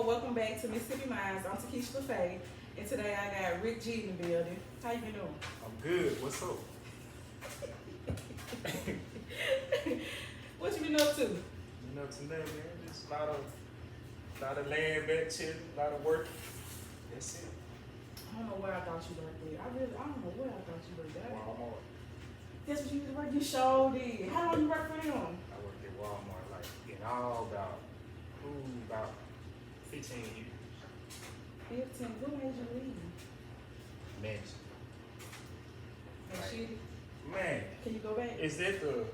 welcome back to Mississippi Minds. I'm Takesha LaFay, and today I got Rick G in the building. How you been doing? I'm good. What's up? What you been up to? You know, today, man, just a lot of laying back, chilling, a lot of work. That's it. I don't know where I thought you worked at. I don't know where I thought you worked at. Walmart. That's what you was working. You showed did. How long you work for them? I worked at Walmart, like, in all about 15 years. 15. What made you leave? Management. And Right. she, Man, can you go back? is that the,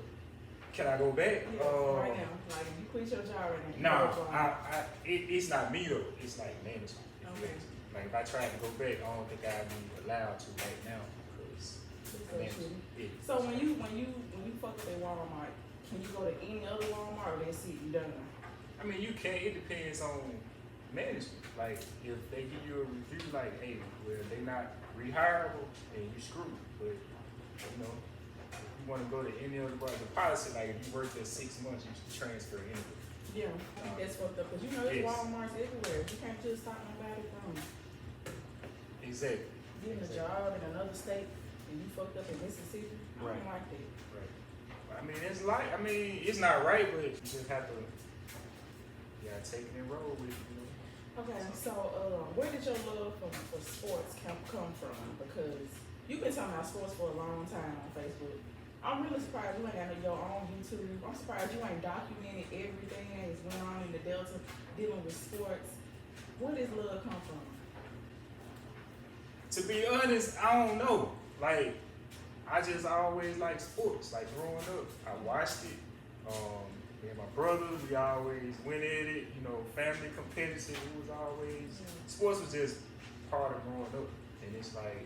can I go back? Yeah, right now. Like, you quit your job right now. No, You go job. it's not me though. It's like management. Okay. Like if I tried to go back, I don't think I'd be allowed to right now because So management. shitty. Yeah. So when you fuck up at Walmart, can you go to any other Walmart or that's it? You done? I mean, you can. It depends on management. Like if they give you a review, like, hey, well, they not rehireable, and you screwed. But you know, if you want to go to any other the policy, like if you work there 6 months, you should transfer anyway. Yeah, I think that's fucked up because you know there's Yes. Walmarts everywhere. You can't just stop nobody from Exactly. getting a job in another state and you fucked up in Mississippi. I Right. don't like that. Right. I mean, it's not right, but you just have to, take it and roll with it. You know. Okay, so where did your love for sports come from? Because you've been talking about sports for a long time on Facebook. I'm really surprised you ain't got your own YouTube. I'm surprised you ain't documented everything that's went on in the Delta dealing with sports. Where does love come from? To be honest, I don't know. Like, I just always liked sports. Like growing up, I watched it. Me and my brother, we always went at it. You know, family competitive. It was always sports was just part of growing up, and it's like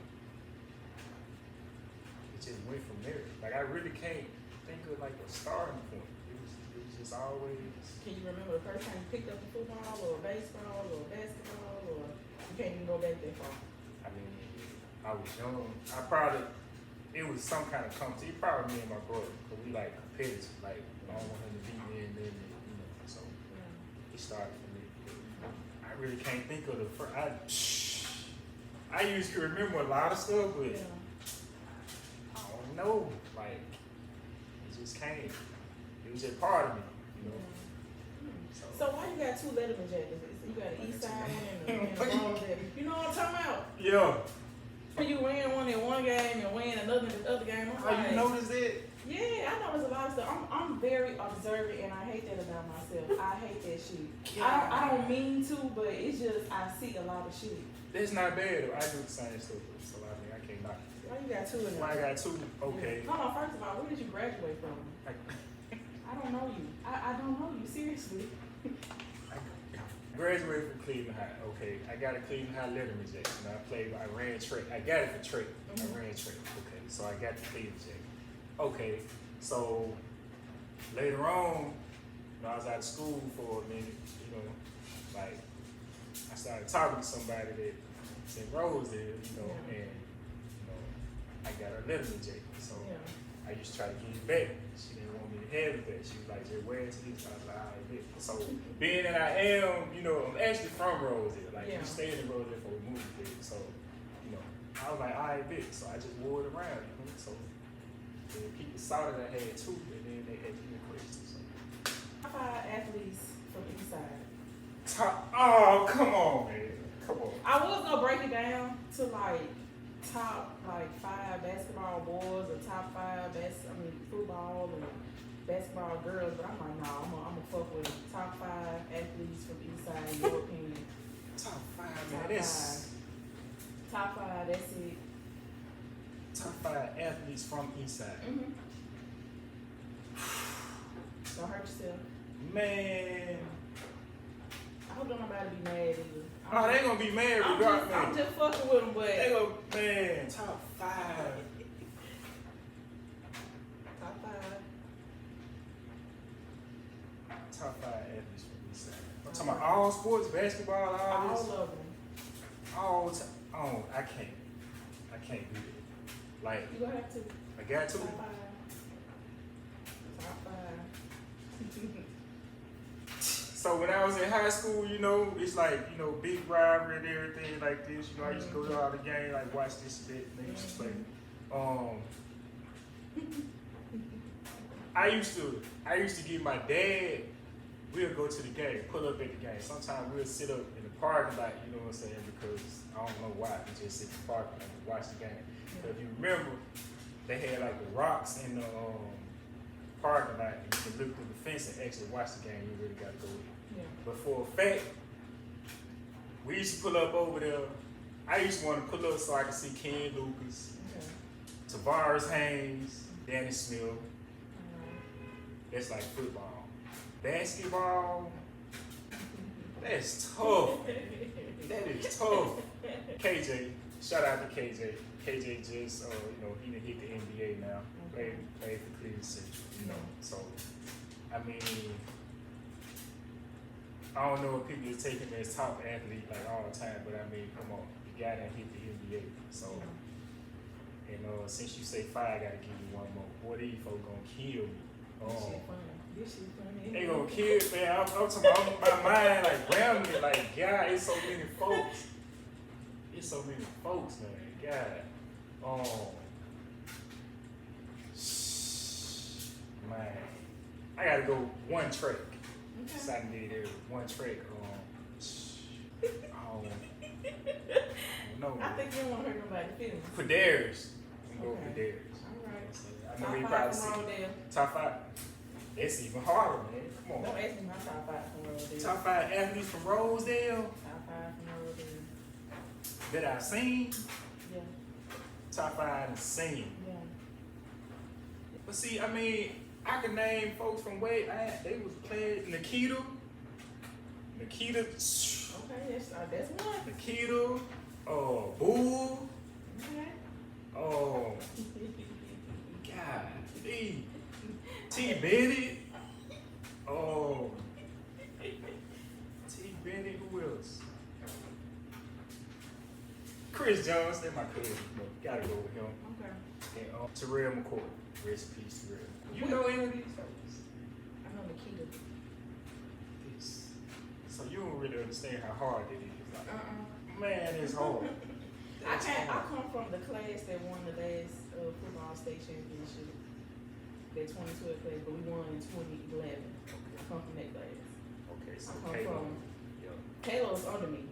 it just went from there. Like I really can't think of like a starting point. It was just always. Can you remember the first time you picked up a football or baseball or basketball, or you can't even go back that far? I mean, I was young. It was some kind of competition. Probably me and my brother, because we like competitive. Like, I don't want him to beat me and then, you know, so it started for me. I really can't think of the first. I used to remember a lot of stuff, but I don't know. Like, it just came. It was just part of me, you know. So why you got two Letterman jackets? You got an Eastside one and a Rose jacket. You know what I'm talking about? Yeah. When you win one in one game and win another in the other game, I'm like, You noticed it? yeah, I notice a lot of stuff. I'm very observant and I hate that about myself. I hate that shit. Yeah. I don't mean to, but it's just I see a lot of shit. That's not bad though. I do the same stuff, so I mean I can't knock it. Why you got two in there? Why I got two? Okay. Hold on, first of all, where did you graduate from? I don't know you. I don't know you, seriously. I graduated from Cleveland High. Okay, I got a Cleveland High Letterman jacket. And I ran track. I got it for track. I ran track. Okay, so I got the Cleveland jacket. Okay, so later on, when I was out of school for a minute, you know, like I started talking to somebody that St. Rose there, you know, and you know, I got a Letterman jacket. So I used to try to give it back. She didn't want me to have it back. She was like, just wear it to this. I was like, all right, bet. So being that I am, you know, I'm actually from Rosedale. Like we stayed in Rosedale before we moved there. So, you know, I was like, all right, bet. So I just wore it around, you know. So then people saw that I had two, and then they had me questions. So. Top 5 athletes from Eastside. Oh, come on, man. Come on. I was gonna break it down to like top 5 basketball boys or top 5 football and basketball girls, but I'm like, no, I'm gonna fuck with top 5 athletes from Eastside in your opinion. Top 5, Top man. 5. Top 5, that's it. Top 5 athletes from Eastside. Don't hurt yourself. Man. I hope don't nobody be mad either. Oh, they gonna be mad regardless. I'm just fucking with them, but They go, man, top 5. top 5. Top 5 athletes from Eastside. I'm talking about all sports, basketball, all this. All of them. All time. Oh, I can't do that. Like, You gonna have to. I got to. Top 5. Top 5. So So when I was in high school, you know, it's like, you know, big rivalry and everything like this. You know, I used to go to all the games, like watch this and that, and they used to play. I used to get my dad, we'll go to the game, pull up at the game. Sometimes we'll sit up in the parking lot, you know what I'm saying, because I don't know why, we just sit in the parking lot and watch the game. But if you remember, they had like the rocks in the parking lot, and you can look through the fence and actually watch the game. You really got to go in. Yeah. But for a fact, we used to pull up over there. I used to want to pull up so I could see Ken Lucas, Tavares Haynes, Danny Smith. That's like football. Basketball, that's tough. That is tough. KJ, shout out to KJ. KJ just, you know, he done hit the NBA now. Played for Cleveland Central, you know. So, I mean, I don't know if people are taking him as top athlete like all the time, but I mean, come on, the guy that hit the NBA. So, and since you say 5, I gotta give you one more. What these folks gonna kill me? This shit funny. They gonna kill, man. I'm talking about my mind like rambling, like God, it's so many folks. It's so many folks, man. God. Man. I gotta go one track. Saturday there, one track. No. I think you don't want to hurt nobody's feelings. Padaris. We go Padaris. Alright. I know we Top probably 5 see from Rodale. top 5. That's even harder, man. Come on. Don't ask me my top 5 from Rodale. Top 5 athletes from Rosedale Top 5 from Rodale. that I've seen. Yeah. Top 5 and seen. Yeah. But see, I mean, I can name folks from way they was playing Nikita. Okay, that's one. Nikita, Bull. Okay. Oh, God, T. Bennett. Oh, T. Bennett. Who else? Chris Jones. That's my cousin. Gotta go with him. Okay. And Terrell McCoy. Rest in peace, Terrell. You know any of these folks? I know Nikita. So you don't really understand how hard it is. Like, man, it's hard. I come from the class that won the last football state championship. That 2012 class, but we won in 2011. I come from that class. Okay, so I come from Kalo's under me.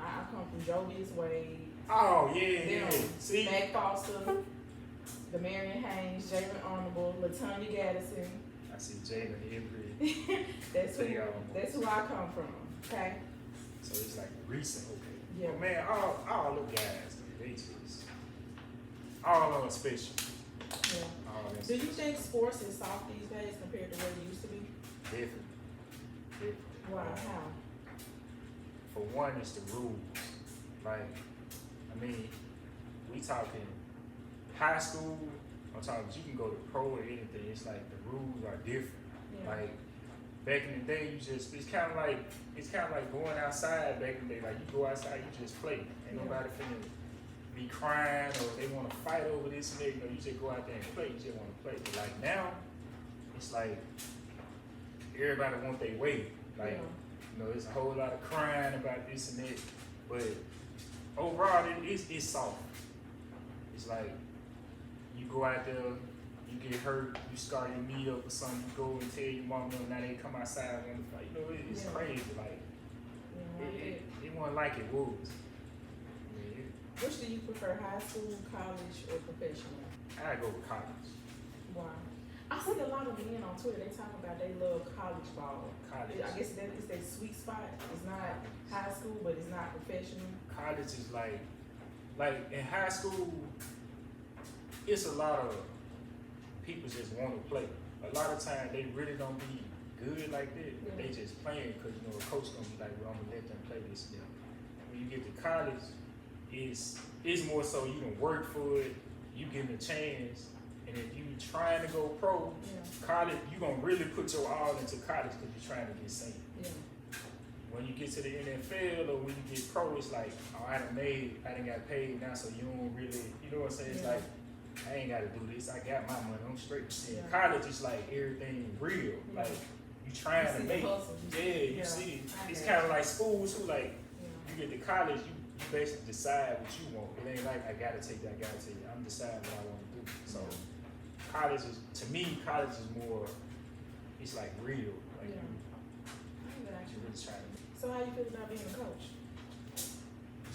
I come from Jovius Wade. Oh yeah. See, Mac Foster, the Marion Haynes, Jalen Honorable, Latonya Gaddison. I see Jalen Henry. That's who I come from. Okay. So it's like recent. Okay. Yeah. But man, all those guys, they just all on special. Yeah. Do you think sports is soft these days compared to what it used to be? Definitely. Why? How? For one, it's the rules. Like, I mean, we talking high school. I'm talking you can go to pro or anything. It's like the rules are different. Yeah. Like back in the day, it's kind of like going outside. Back in the day, like you go outside, you just play. Ain't nobody finna be crying or they want to fight over this and that. You know, you just go out there and play. You just want to play. But like now, it's like everybody want their way. Like you know, there's a whole lot of crying about this and that. But overall, it's soft. It's like you go out there, you get hurt, you scar your knee up or something, you go and tell your mama, and now they come outside and fight. You know, it's crazy. Like it wasn't like it was. Which do you prefer, high school, college, or professional? I go with college. Why? I see a lot of men on Twitter, they talk about they love college ball. College. I guess that is their sweet spot. It's not high school, but it's not professional. College is like in high school, it's a lot of people just want to play. A lot of times they really don't be good like that. Yeah. They just playing because you know a coach gonna be like, well, I'm gonna let them play this. Now. When you get to college, it's more so you can work for it, you give them a chance, and if you trying to go pro, college, you gonna really put your all into college because you're trying to get seen. Yeah. When you get to the NFL or when you get pro, it's like, oh, I done got paid now, so you don't really, you know what I'm saying? It's like, I ain't gotta do this, I got my money, I'm straight. In college, it's like everything real. Like, you trying to the make. hustle. Yeah, you see, it's kind of like school too. Like you get to college, you basically decide what you want. It ain't like I gotta take that, I gotta take that. I'm deciding what I want to do. So college is, to me, college is more. It's like real. Like you really trying to. So how you feel about being a coach?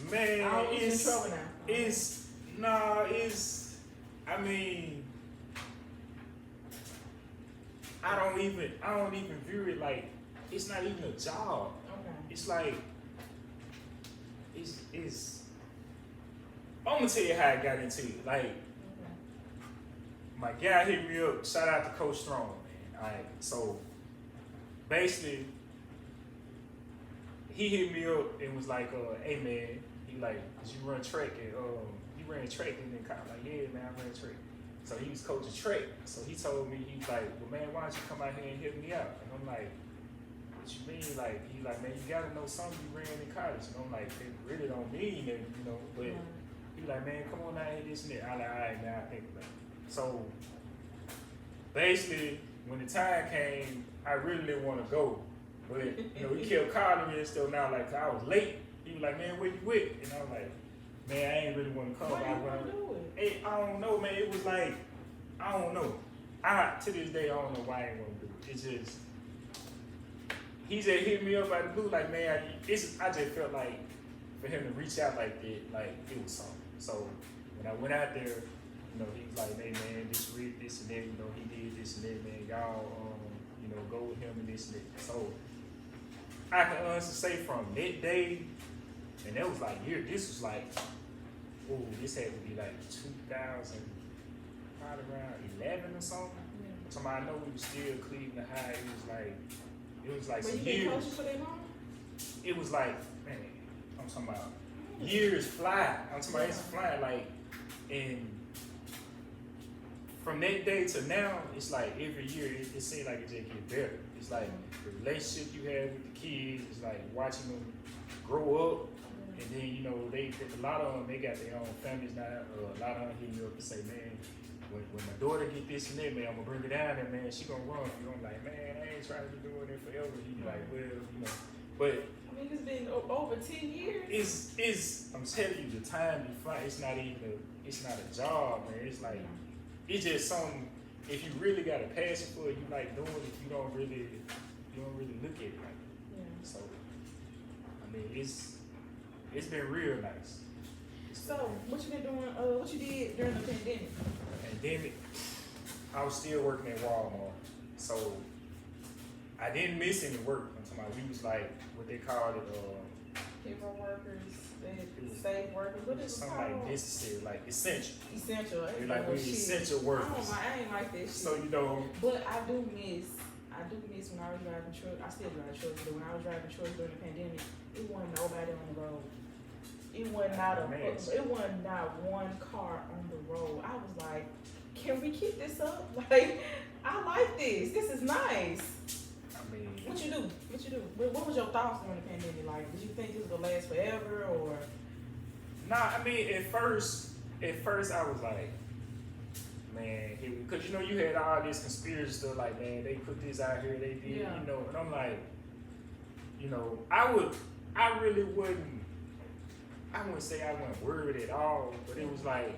Man, it's in trouble now. I mean, I don't even view it like it's not even a job. Okay. It's like it's I'm gonna tell you how I got into it. Like my guy hit me up, shout out to Coach Strong, man. Alright, so basically he hit me up and was like, hey man, he like, cause you run track and you ran track and then kind of like, yeah man, I ran track. So he was coaching track. So he told me, he's like, well man, why don't you come out here and help me out? And I'm like, what you mean? Like, he like, man, you gotta know something you ran in college. And I'm like, it really don't mean that, you know, but he like, man, come on out here, this and that. I like, all right, now I think about it. So basically, when the time came, I really didn't want to go. But, you know, he kept calling me and stuff now, like, I was late. He was like, man, where you with? And I was like, man, I ain't really want to come. Why you want to do it? I don't know, man. It was like, I don't know. To this day, I don't know why I ain't want to do it. It's just, he just hit me up out of the blue, like, man, I just felt like for him to reach out like that, like, it was something. So when I went out there, you know, he was like, hey, man, this and that, you know, he did this and that, man, y'all, you know, go with him and this and that. So I can honestly say from that day, and that was like this was like, this had to be like 2000, probably around 11 or something. So I know we was still Cleveland High. It was like some years. Coaching for that long? It was like, man, I'm talking about years fly. I'm talking about it's flying like, and from that day to now, it's like every year it seems like it just get better. It's like the relationship you have with the kids. It's like watching them grow up. And then, you know, a lot of them, they got their own families now. A lot of them hit me up and say, man, when my daughter get this and that, man, I'm going to bring her down there, man. She going to run. You know, I'm like, man, I ain't trying to be doing it forever. He be like, well, you know. But I mean, it's been over 10 years. I'm telling you, the time you fly, it's not a job, man. It's like, it's just something, if you really got a passion for it, you like doing it, you don't really look at it like that. So, I mean, it's been real nice. So, what you been doing? What you did during the pandemic? I was still working at Walmart, so I didn't miss any work until we was like what they called it. Hero workers, safe workers. What is it something called? like necessary, like essential. Essential. They're like we essential workers. I ain't like that shit. So you know. But I do miss when I was driving truck. I still drive trucks, but when I was driving trucks during the pandemic, it wasn't nobody on the road. It wasn't not one car on the road. I was like, can we keep this up? Like, I like this. This is nice. I mean, what you do? What was your thoughts during the pandemic? Like, did you think this was gonna last forever or? Nah, I mean, at first I was like, man, because you know you had all this conspiracy stuff, like, man, they put this out here, they did, you know, and I'm like, you know, I wouldn't say I wasn't worried at all, but it was like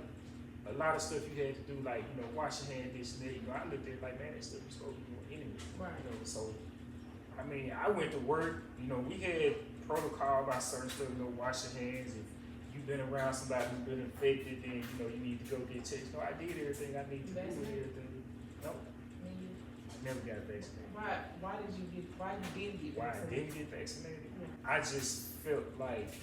a lot of stuff you had to do, like, you know, wash your hands, this and that. You know, I looked at it like, man, that stuff you're supposed to be doing anyway. Right. You know, so I mean, I went to work. You know, we had protocol about certain stuff. You know, wash your hands. If you've been around somebody who's been infected, then you know you need to go get checked. No, I did everything I need to do with everything. No, I never got vaccinated. Why didn't you get vaccinated? Why I didn't get vaccinated? Yeah. I just felt like.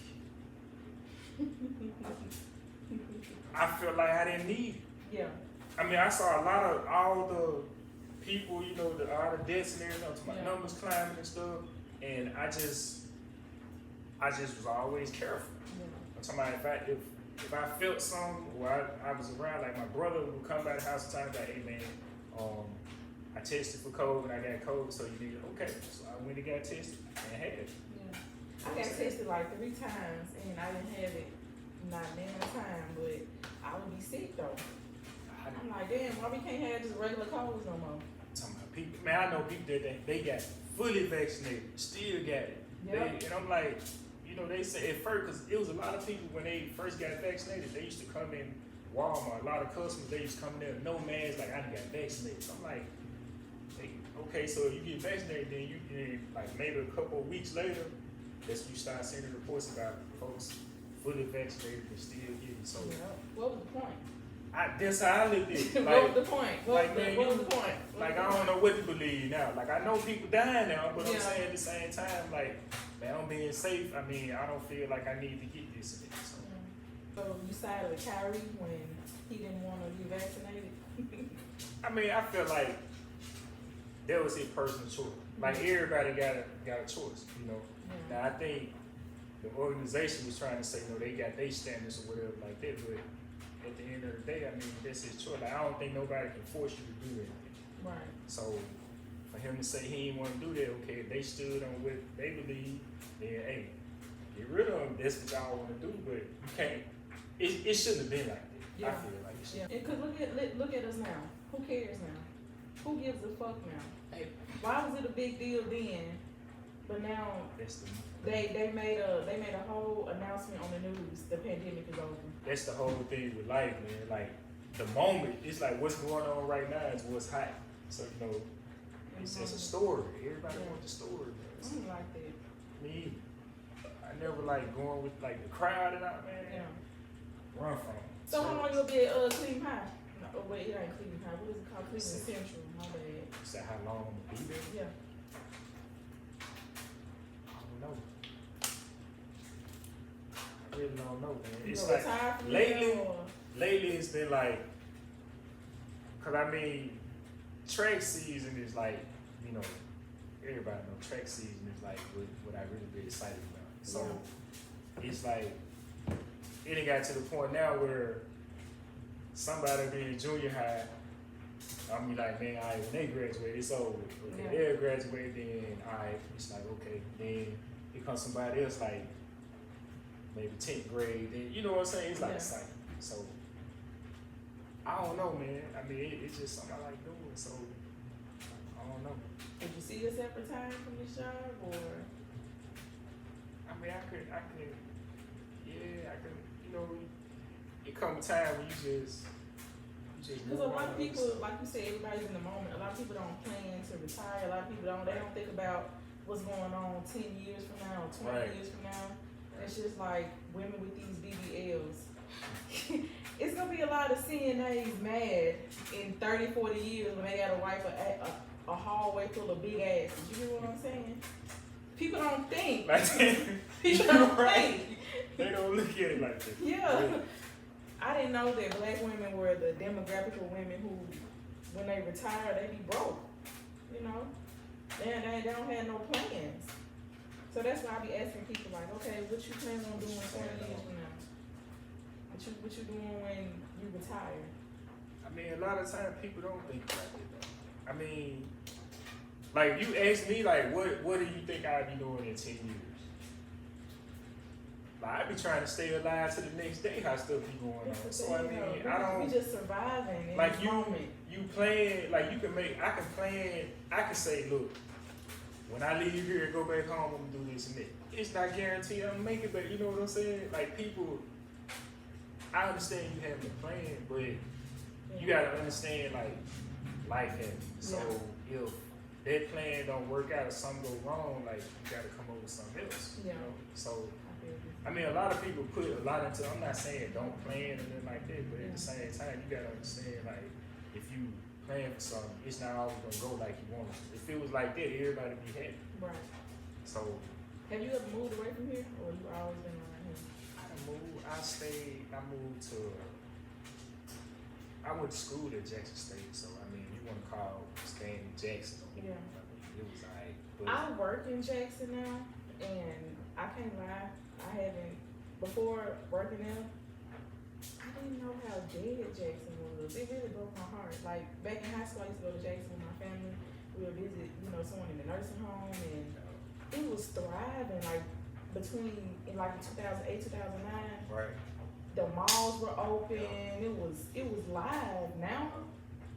I felt like I didn't need it. Yeah. I mean, I saw all the people, you know, all the deaths and everything, my numbers climbing and stuff, and I just was always careful. Yeah. I'm talking about if I felt something, or I was around, like my brother would come by the house and like, hey man, I tested for COVID and I got COVID, so you need it. Okay, so I went and got tested and had it. I got tested like 3 times and I didn't have it not many time, but I would be sick though. I'm like, damn, why we can't have just regular colds no more? people, man, I know people that they got fully vaccinated, still got it. Yep. And I'm like, you know, they say at first, because it was a lot of people when they first got vaccinated, they used to come in Walmart, a lot of customers, they used to come in there, no masks, like I done got vaccinated. So I'm like, hey, okay, so if you get vaccinated, then you can, like maybe a couple of weeks later, that's when you start seeing the reports about folks fully vaccinated and still getting so. Yeah. What was the point? That's how I looked at it. What was the point? What was the point? Like, I don't know what to believe now. Like, I know people dying now, but I'm Yeah. saying at the same time, like, man, I'm being safe. I mean, I don't feel like I need to get this. So you sided with Kyrie when he didn't want to be vaccinated? I mean, I feel like that was his personal choice. Like, everybody got a choice, you know. Yeah. Now, I think the organization was trying to say, you know, they got their standards or whatever like that, but at the end of the day, I mean, that's his choice. Like, I don't think nobody can force you to do anything. Right. So, for him to say he didn't want to do that, okay, if they stood on what they believe, then, hey, get rid of them. That's what y'all want to do, but you can't. It shouldn't have been like that. Yeah. I feel like it should. Yeah. Because look at us now. Who cares now? Who gives a fuck now? Hey, Why was it a big deal then? But now that's the they made a whole announcement on the news. The pandemic is over. that's the whole thing with life, man. Like the moment, it's like what's going on right now is what's hot. So you know, it's a story. Everybody wants the story. I don't like that. Me, I never like going with like the crowd and out, man. Yeah. Run from it. So how long you'll be at Cleveland High? No, wait, it ain't Cleveland High. What is it called? Cleveland Central. My bad. You said how long I'm gonna be there? Yeah. I don't know. I really don't know, man. You It's gonna like retire from lately, there, or? lately it's been like, cause I mean, track season is like, you know, everybody know track season is like what I really be excited about. So it's like, it done got to the point now where somebody be in junior high, I'm be like, man, all right, when they graduate, it's over. Okay, Yeah. they'll graduate, then all right, it's like, okay, then here comes somebody else like maybe 10th grade, then you know what I'm saying? It's like a cycle. So I don't know, man. I mean, it's just something I like doing. So I don't know. Did you see yourself retiring from this job, or? I mean, I could, yeah, I could. You know, it come a time when you just. Because a lot of people, like you said, everybody's in the moment. A lot of people don't plan to retire. A lot of people don't. They don't think about what's going on 10 years from now or 20 Right. years from now. It's just like women with these BBLs. It's gonna be a lot of CNAs mad in 30, 40 years when they gotta wipe a hallway full of big asses. You know what I'm saying? People don't think. People don't think. They don't look at it like that. Yeah. Really. I didn't know that black women were the demographic of women who, when they retire, they be broke. You know? They don't have no plans. So that's why I be asking people like, okay, what you plan on doing 20 years from now? What you doing when you retire? I mean, a lot of times people don't think about it though. I mean, like you ask me, like, what do you think I'd be doing in 10 years? Like, I be trying to stay alive to the next day. How stuff be going on. So I mean, I don't. We just surviving in Like this you moment. plan. Like you can make. I can plan. I can say, look, when I leave here and go back home, I'm gonna do this and that. It's not guaranteed I'm gonna make it, but you know what I'm saying? Like people, I understand you having a plan, but you gotta understand like life happens. So if that plan don't work out or something go wrong, like you gotta come up with something else. Yeah. You know? So I mean, a lot of people put a lot into. I'm not saying don't plan and nothing like that, but at the same time, you gotta understand like if you plan for something, it's not always gonna go like you want it. If it was like that, everybody would be happy. Right. So Have you ever moved away from here, or you always been around here? I moved. I moved to. I went to school at Jackson State, so I mean, you want to call staying in Jackson? Yeah. I mean, it was alright. But I work in Jackson now, and I can't lie. I haven't, before working there, I didn't know how dead Jackson was. It really broke my heart. Like, back in high school, I used to go to Jackson with my family. We would visit, someone in the nursing home, and it was thriving. Like, in 2008, 2009, right. the malls were open. It was live. Now,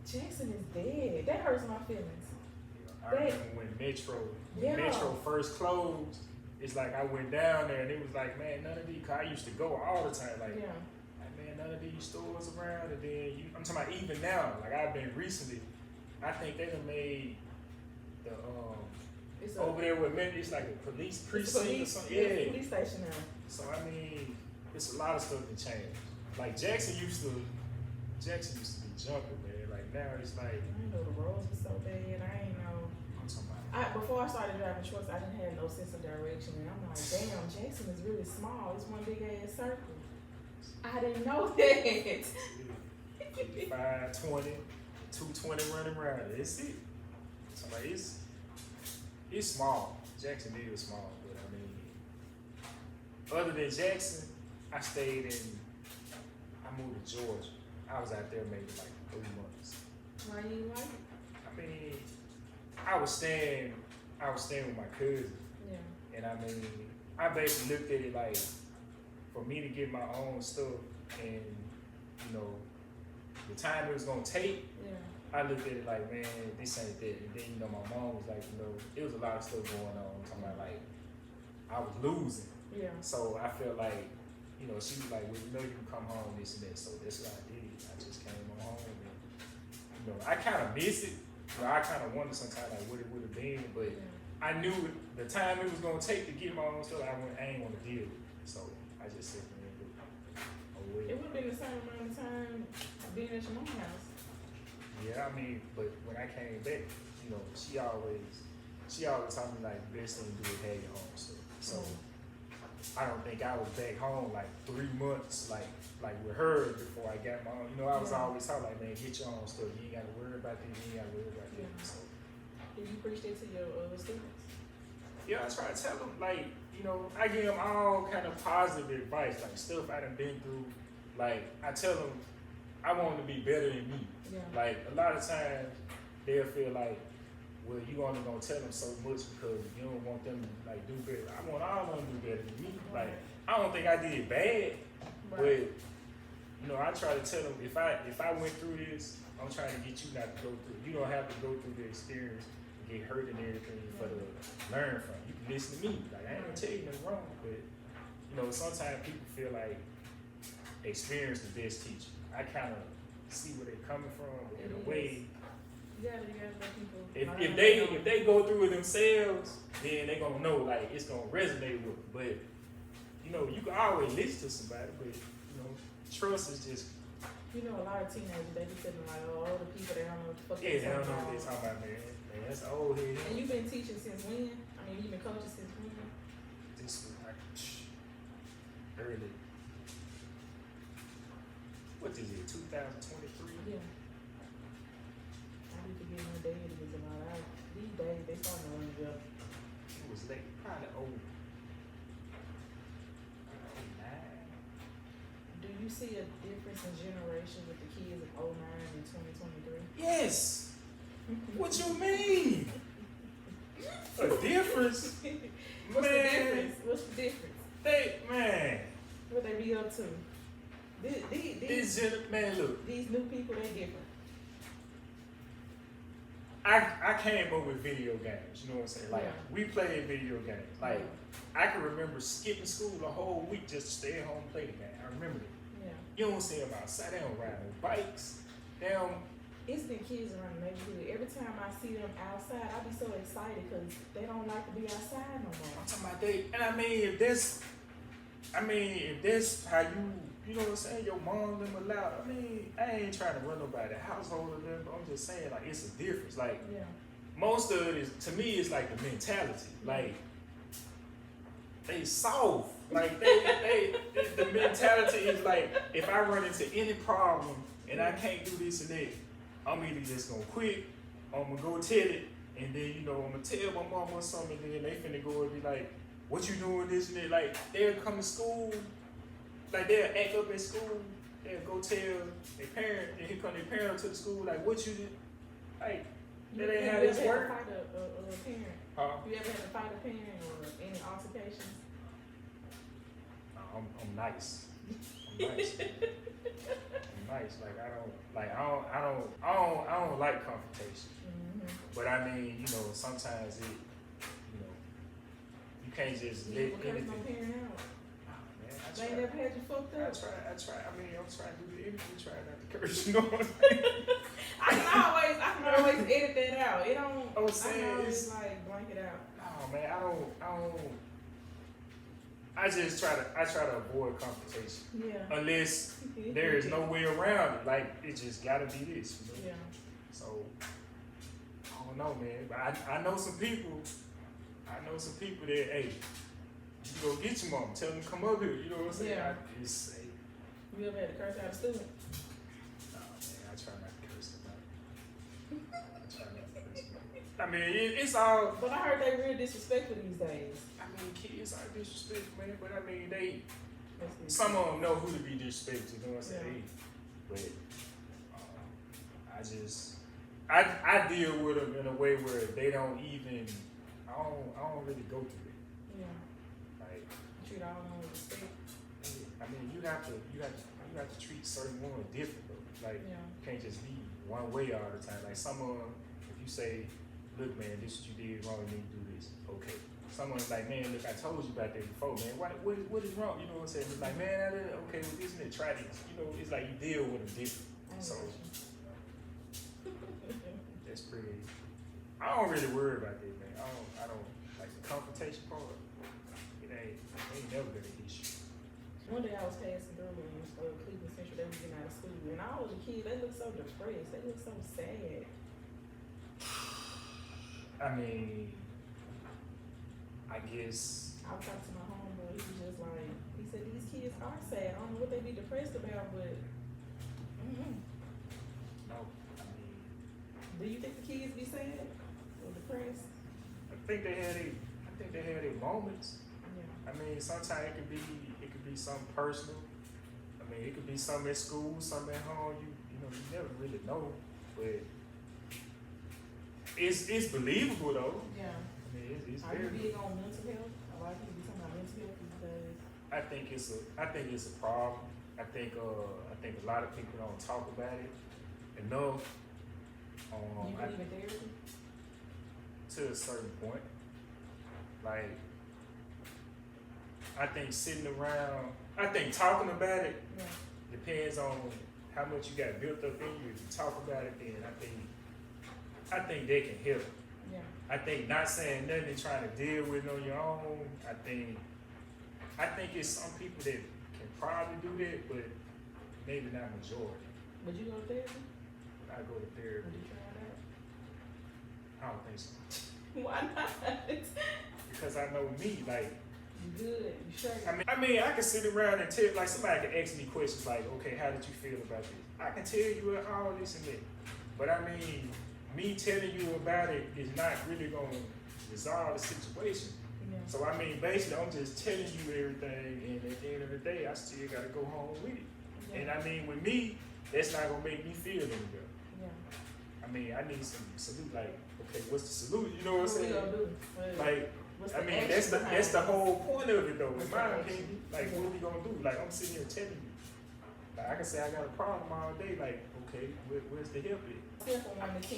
Jackson is dead. That hurts my feelings. I remember when Yeah. Metro first closed. It's like I went down there and it was like, man, none of these. Cause I used to go all the time. Like, Yeah. man, none of these stores around. And then I'm talking about even now. Like I've been recently. I think they done made the over there with men. It's like a police precinct or something. Yeah. Police station now. So I mean, it's a lot of stuff that changed. Like Jackson used to be jumping, man. Like now it's like. I didn't know the roads were so bad. I ain't know. I'm talking about. Before I started driving trucks, I didn't have no sense of direction, and I'm like, damn, Jackson is really small. It's one big ass circle. I didn't know that. 520, 220 running around. That's it. So like it's small. Jackson is small, but I mean, other than Jackson, I moved to Georgia. I was out there maybe like 3 months. Why you like it? I mean, I was staying with my cousin. Yeah. And I mean, I basically looked at it like, for me to get my own stuff and, you know, the time it was gonna take, Yeah. I looked at it like, man, this ain't that. And then, you know, my mom was like, you know, it was a lot of stuff going on. I'm talking about like, I was losing. Yeah. So I felt like, you know, she was like, well, you know, you can come home, this and that. So that's what I did. I just came on home and, you know, I kind of miss it. But I kind of wonder sometimes like what it would have been. But I knew the time it was going to take to get my own stuff, I ain't want to deal with it. So I just said, man, it would have been the same amount of time being at your mom's house. Yeah, I mean, but when I came back, you know, she always told me like the best thing to do is have your own stuff. So I don't think I was back home like 3 months, like with her before I got my own. You know, I was always talking like, man, get your own stuff. You ain't got to worry about this. You ain't got to worry about that. So, did you preach that to your students? Yeah, I try to tell them like, you know, I give them all kind of positive advice, like stuff I done been through. Like I tell them, I want them to be better than me. Yeah. Like a lot of times they'll feel like, well, you only gonna tell them so much because you don't want them to like do better. I want all of them to do better than me. Right. Like I don't think I did bad, but you know, I try to tell them if I went through this, I'm trying to get you not to go through. You don't have to go through the experience and get hurt and everything for to learn from. You can listen to me. Like I ain't gonna tell you nothing wrong, but you know, sometimes people feel like experience the best teacher. I kind of see where they're coming from, but in a way. You gotta let people. If they go through it themselves, then they gonna know like it's gonna resonate with them. But you know, you can always listen to somebody, but you know, trust is just. You know, a lot of teenagers they be feeling like, oh, the people they don't know what the fuck they don't know what they're talking about, man. Man, that's old head. And you've been teaching since when? I mean, you've been coaching since when? This was like early. What is it? 2023. Yeah. I need to get my days because a lot of these days they starting to run it up. It was late, probably old. Do you see a difference in generation with the kids of 09 and 2023? Yes. What you mean? A difference? What's man, the difference? What's the difference? What they be up to? Man, look. These new people, they different. I came up with video games, you know what I'm saying? Like, we played video games. Like, I can remember skipping school the whole week just to stay at home and play the game. I remember that. Yeah. You don't see them outside, they don't ride no bikes. It's been kids around the neighborhood. Every time I see them outside, I be so excited because they don't like to be outside no more. I'm talking about they, and I mean, if that's how you know what I'm saying, your mom them allowed, I mean, I ain't trying to run nobody household or them, but I'm just saying, like, it's a difference. Like, most of it is, to me, it's like the mentality. Like, they soft. Like, the mentality is like, if I run into any problem and I can't do this and that, I'm either just gonna quit, or I'm gonna go tell it, and then, you know, I'm gonna tell my mom or something, and then they finna go and be like, what you doing this and that? Like, they'll come to school, like, they'll act up at school, they'll go tell their parent, and here come their parent to the school, like, what you did? Like, that ain't how this work. You ever had to fight a parent? You ever had to fight a parent or any altercations? I'm nice. I'm nice. I'm nice. Like, I don't like confrontation. Mm-hmm. But I mean, you know, sometimes it, you know, you can't just You let ever curse no anything. parent out? Nah, man, I They ain't try. never had you fucked up. I try. I mean, I'm trying to do the interview, trying not to curse. You know what I'm saying? I can always edit that out. It don't. I'm I saying can always it's. like blank it out. No, man, I don't. I try to avoid confrontation Yeah. unless there is no way around it. Like it just gotta be this. You know? Yeah. So I don't know, man. But I know some people. I know some people that hey, you go get your mom. Tell them to come up here. You know what I'm saying? Yeah. It's hey, You ever had to curse out a student? nah, man. I try not to curse them out. I try not to curse them out. I mean, it's all. But I heard they real disrespectful these days. I mean, kids are disrespectful, man. But I mean, they. That's it. Some of them know who to be disrespectful. You know what I'm saying? Yeah. But I deal with them in a way where they don't even. I don't really go through it. Yeah. Like, Treat all of them with respect. I mean, you have to treat certain women different though. Like, Yeah. you can't just be one way all the time. Like some of them, if you say, "Look, man, this is what you did wrong. You need to do this." Okay. Someone's like, "Man, look, I told you about that before, man. What is wrong?" You know what I'm saying? It's like, "Man, okay, well, this and that, try this." You know, it's like you deal with them different. So that's pretty. I don't really worry about that, man. I don't like the confrontation part. It ain't never been an issue. One day I was passing through in Cleveland Central. They was getting out of school, and all the kids they look so depressed. They look so sad. I mean, I guess. I was talking to my homeboy. He was just like, he said these kids are sad. I don't know what they be depressed about, but. No, I mean, Do you think the kids be sad or depressed? I think they had their moments. Yeah. I mean, sometimes it could be something personal. I mean, it could be something at school, something at home. You know, you never really know, but it's believable though. Yeah. I mean, it's Are you very. big on mental health? A lot of people be talking about mental health because. I think it's a problem. I think a lot of people don't talk about it enough. You believe in therapy? To a certain point, like I think sitting around, I think talking about it Yeah. depends on how much you got built up in you. If you talk about it, then I think they can help. Yeah. I think not saying nothing and trying to deal with it on your own. I think it's some people that can probably do that, but maybe not majority. Would you go to therapy? I go to therapy. Would you try that? I don't think so. Why not? Because I know me, like, You good? You sure? I mean, I can sit around and tell, like, somebody can ask me questions like, okay, how did you feel about this? I can tell you all this and that. But I mean, me telling you about it is not really going to resolve the situation. Yeah. So, I mean, basically, I'm just telling you everything, and at the end of the day, I still got to go home with it. Yeah. And I mean, with me, that's not going to make me feel any better. Yeah. I mean, I need some salute, like, okay, what's the salute? You know what I'm What we saying? gonna do? Like, What's I the mean, action that's behind the it? whole point of it, though, in What's my the opinion. action? Like, Yeah. what are we gonna do? Like, I'm sitting here telling you. Like, I can say I got a problem all day. Like, okay, where's the help at? Scale from 1 to 10.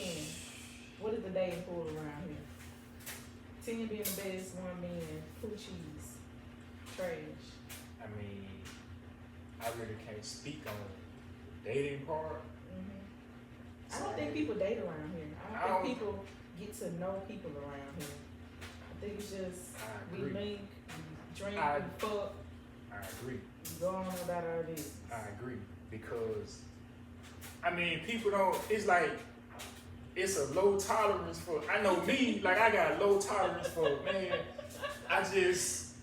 What is the dating pool around here? 10 being the best, 1 being coochies, trash. I mean, I really can't speak on the dating part. I don't think people date around here. I don't think people get to know people around here. I think it's just I we agree. link, we drink, I- we fuck, I agree. we go on about our business. I agree because, I mean, people don't. It's like it's a low tolerance for. I know me. Like I got a low tolerance for man. I just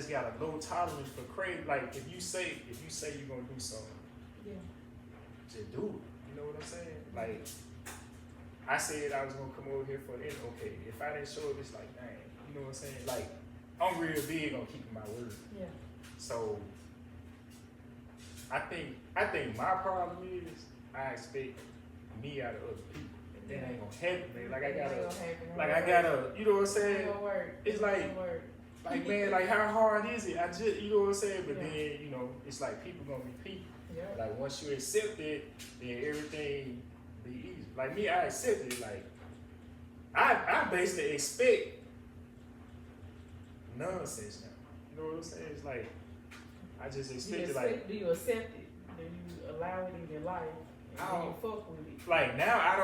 got a low tolerance for crazy. Like if you say you're gonna do something, Yeah. just do it. You know what I'm saying? Like I said I was gonna come over here for it. Okay, if I didn't show up, it's like, dang. You know what I'm saying? Like I'm real big on keeping my word. Yeah. So I think my problem is I expect me out of other people, and that ain't gonna happen, man. Like I gotta, you know what I'm saying? It's like man, like how hard is it? I just, you know what I'm saying? But Yeah. then, you know, it's like people gonna be people. Yeah. Like once you accept it, then everything be easy. Like me, I accept it. Like I basically expect nonsense now. You know what I'm saying? It's like I just expect it. Like, do you accept it? Do you allow it in your life? And do you fuck with it? Like now, I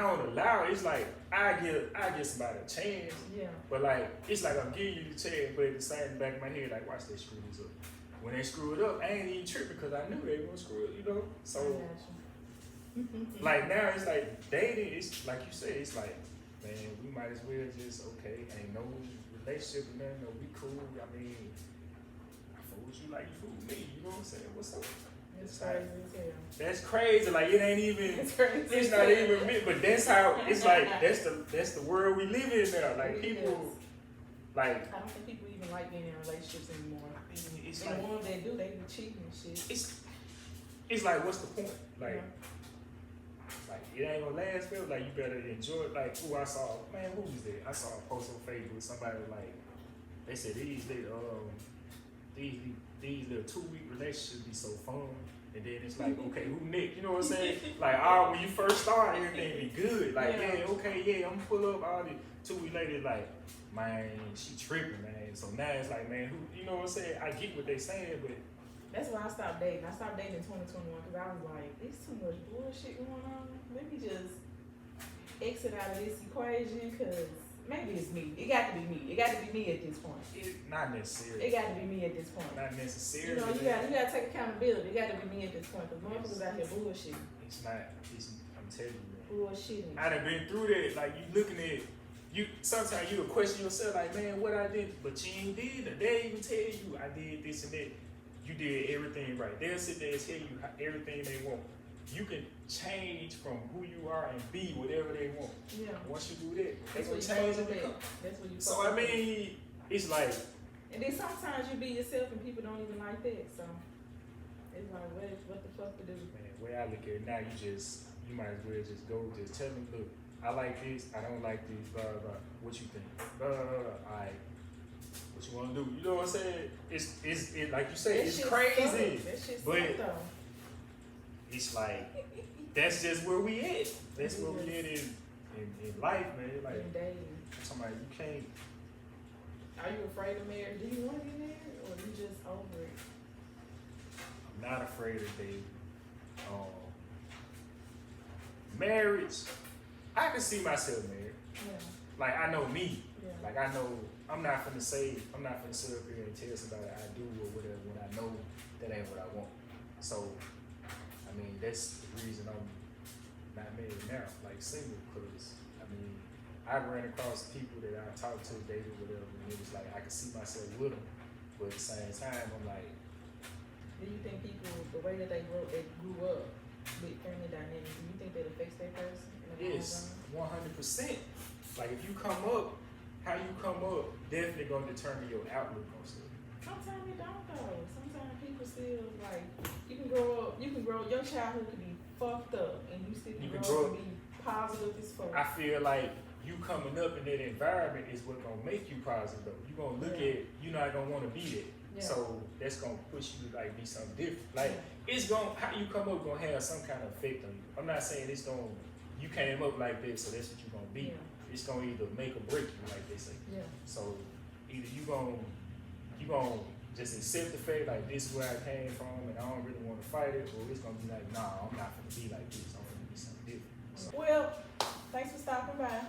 don't allow it. It's like I give somebody a chance. Yeah. But like it's like I'm giving you the chance, but at the same back of my head, like watch they screw this up. When they screw it up, I ain't even tripping because I knew they were gonna screw it. You know. So like now it's like dating. It's like you said. It's like man, we might as well just okay. Ain't no relationship or nothing. No, we cool. I mean, I fool with you like you fool with me. You know what I'm saying? What's up? It's crazy as hell. That's crazy. Like it ain't even. It's not even me. But that's how. It's like that's the world we live in now. Like people. Like I don't think people even like being in relationships anymore. It's and like, the ones that do, they be cheating and shit. It's like what's the point? Like. Like it ain't gonna last forever. Like you better enjoy it. Like who I saw, man, who was there? I saw a post on Facebook. Somebody like they said these little 2-week relationships be so fun. And then it's like, okay, who next? You know what I'm saying? Like when you first start, everything be good. Like yeah, I'm pull up all the 2 weeks later. Like man, she tripping, man. So now it's like, man, who? You know what I'm saying? I get what they saying, but. That's why I stopped dating. I stopped dating in 2021 because I was like, there's too much bullshit going on. Let me just exit out of this equation because maybe it's me. It got to be me. It got to be me at this point. Not necessarily. It got to be me at this point. Not necessarily. You know, you got to take accountability. It got to be me at this point because motherfuckers out here bullshitting. It's not. I'm telling you, man. Bullshitting. I done been through that. Like you looking at. Sometimes you'll question yourself like, man, what I did, but you ain't did it. They even tell you I did this and that. You did everything right. They'll sit there and tell you everything they want. You can change from who you are and be whatever they want. Yeah. Once you do that, that's they what gonna change it. That's what you. So I mean, it's like. And then sometimes you be yourself and people don't even like that. So it's like, what the fuck to do? Man, the way I look at it now, you might as well just go, just tell them, look, I like this, I don't like this, blah blah blah. What you think? Blah blah blah. All right. What you want to do? You know what I'm saying? It's like you say, it's crazy, but it's like that's just where we at. That's where we at in life, man. Like somebody you can't. Are you afraid of marriage? Do you want to be married, or are you just over it? I'm not afraid of dating. Marriage, I can see myself married. Yeah. Like I know me. Yeah. Like I know I'm not finna sit up here and tell somebody I do or whatever when I know that ain't what I want. So, I mean, that's the reason I'm not married now, like single, because I mean, I ran across people that I talked to, dated, whatever, and it was like I could see myself with them, but at the same time, I'm like. Do you think people, the way that they grew up with family dynamics, do you think that affects that person? Yes, 100%. Like if you come up, how you come up definitely gonna determine your outlook on stuff. Sometimes it don't though. Sometimes people still like you can grow up, your childhood could be fucked up and you still can grow up and be positive as fuck. I feel like you coming up in that environment is what gonna make you positive though. You gonna look at you're not gonna wanna be there. Yeah. So that's gonna push you to like be something different. Like it's gonna how you come up gonna have some kind of effect on you. I'm not saying it's gonna you came up like this, so that's what you're gonna be. Yeah. It's gonna either make or break you, like they say. Yeah. So either you gonna just accept the fact like this is where I came from and I don't really want to fight it, or it's gonna be like, nah, I'm not gonna be like this. I'm gonna be something different. So. Well, thanks for stopping by.